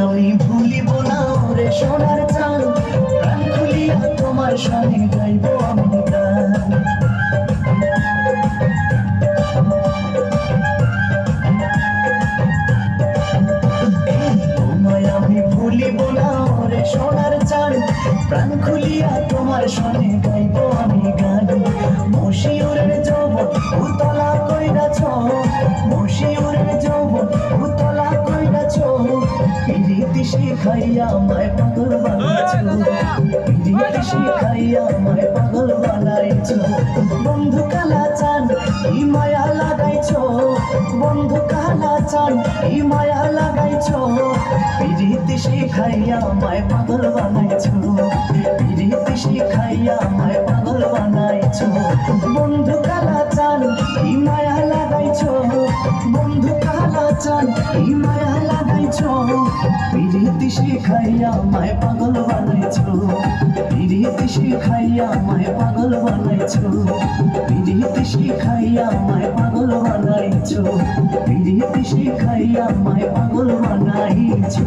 আমি ভুলিব না ওরে সোনার চাঁদ, প্রাণ খুলিয়া তোমার সনে গাইব আমি গান। তোমায় আমি ভুলিব না ওরে সোনার চাঁদ, প্রাণ খুলিয়া তোমার সনে গাইব আমি গান। মশিউরের যৌবন উতলা কইরাছ, মশিউরের যৌবন উতলা কইরাছ, পিরিতি শিখাইয়া আমায় পাগল বানাইছো, পিরিতি শিখাইয়া আমায় পাগল বানাইছো। বন্ধু কালাচাঁদ কি মায়া লাগাইছো, বন্ধু কালাচাঁদ কি মায়া লাগাইছো, পিরিতি শিখাইয়া আমায় পাগল বানাইছো, পিরিতি শিখাইয়া আমায় পাগল বানাইছো। বন্ধু কালাচাঁদ কি মায়া লাগাইছো, বন্ধু কালাচাঁদ কি মায়া লাগাইছো, পিরিতি শিখাইয়া আমায় পাগল বানাইছো, পিরিতি শিখাইয়া আমায় পাগল বানাইছো, পিরিতি শিখাইয়া আমায় পাগল বানাইছো, পিরিতি শিখাইয়া আমায় পাগল বানাইছো।